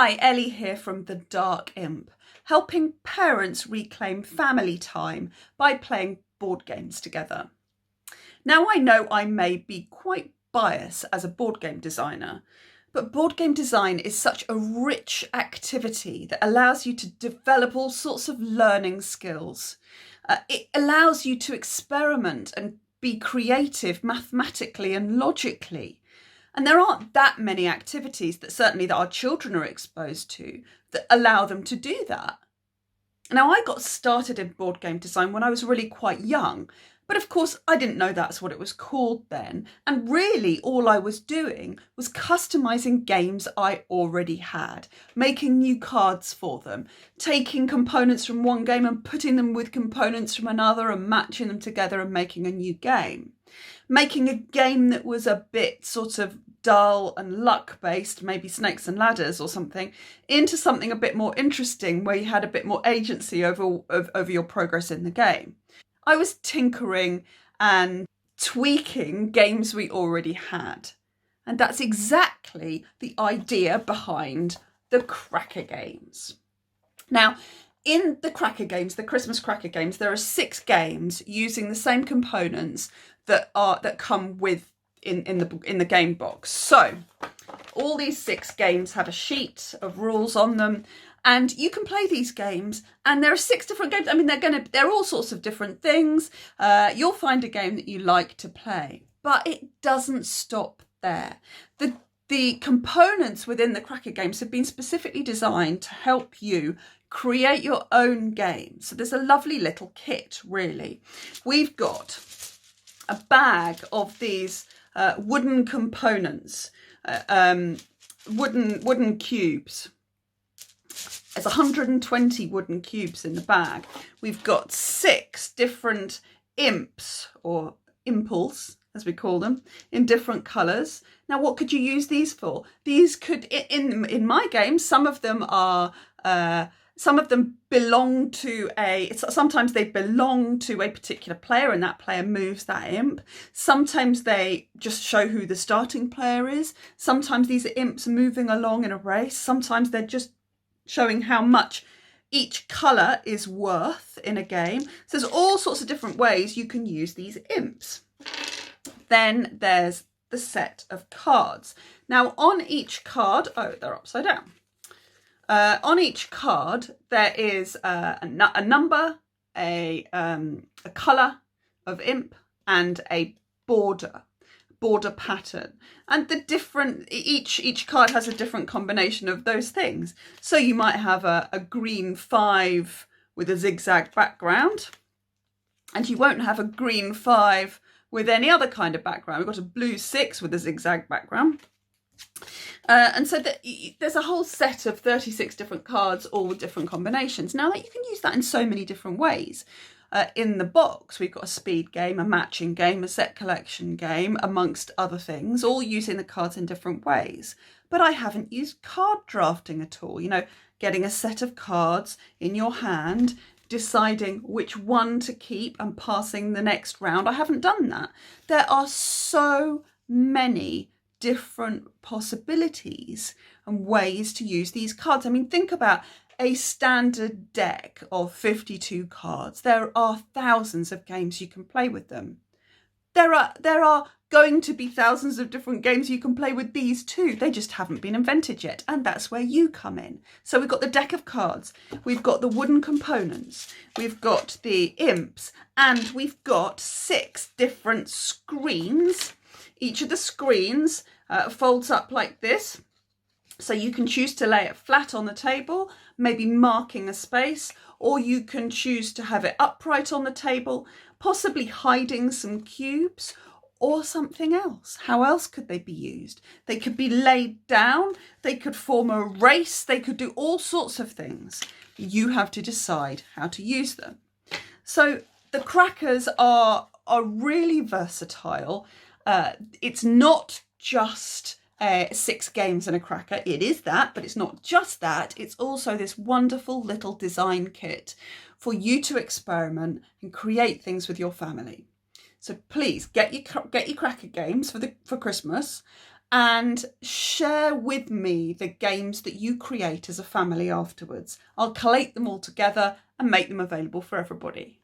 Hi, Ellie here from the Dark Imp, helping parents reclaim family time by playing board games together. Now, I know I may be quite biased as a board game designer, but board game design is such a rich activity that allows you to develop all sorts of learning skills. It allows you to experiment and be creative mathematically and logically. And there aren't that many activities that our children are exposed to that allow them to do that. Now, I got started in board game design when I was really quite young, but of course I didn't know that's what it was called then. And really all I was doing was customizing games I already had, making new cards for them, taking components from one game and putting them with components from another and matching them together and making a new game. Making a game that was a bit sort of dull and luck based, maybe snakes and ladders or something, into something a bit more interesting where you had a bit more agency over your progress in the game. I was tinkering and tweaking games we already had. And that's exactly the idea behind the Cracker Games. Now, in the Cracker Games, the Christmas Cracker Games, there are 6 games using the same components that come with in the game box. So all these 6 games have a sheet of rules on them, and you can play these games. And there are 6 different games. I mean, they're all sorts of different things. You'll find a game that you like to play, but it doesn't stop there. The components within the Cracker Games have been specifically designed to help you create your own game. So there's a lovely little kit, really. We've got a bag of these wooden components, wooden cubes. There's 120 wooden cubes in the bag. We've got 6 different imps, or impulse, as we call them, in different colours. Now, what could you use these for? These could, in my game, some of them belong to sometimes they belong to a particular player and that player moves that imp. Sometimes they just show who the starting player is. Sometimes these are imps moving along in a race. Sometimes they're just showing how much each colour is worth in a game. So there's all sorts of different ways you can use these imps. Then there's the set of cards. Now on each card, they're upside down. On each card, there is a number, a colour of imp, and a border pattern. And each card has a different combination of those things. So you might have a green 5 with a zigzag background, and you won't have a green 5 with any other kind of background. We've got a blue 6 with a zigzag background. And so there's a whole set of 36 different cards, all with different combinations. Now, you can use that in so many different ways. In the box, we've got a speed game, a matching game, a set collection game, amongst other things, all using the cards in different ways. But I haven't used card drafting at all. You know, getting a set of cards in your hand, deciding which one to keep and passing the next round. I haven't done that. There are so many different possibilities and ways to use these cards. I mean, think about a standard deck of 52 cards. There are thousands of games you can play with them. There are going to be thousands of different games you can play with these too. They just haven't been invented yet, and that's where you come in. So we've got the deck of cards, we've got the wooden components, we've got the imps, and we've got 6 different screens. Each of the screens folds up like this. So you can choose to lay it flat on the table, maybe marking a space, or you can choose to have it upright on the table, possibly hiding some cubes or something else. How else could they be used? They could be laid down, they could form a race, they could do all sorts of things. You have to decide how to use them. So the crackers are really versatile. It's not just 6 games and a cracker. It is that, but it's not just that. It's also this wonderful little design kit for you to experiment and create things with your family. So please get your Cracker Games for Christmas, and share with me the games that you create as a family afterwards. I'll collate them all together and make them available for everybody.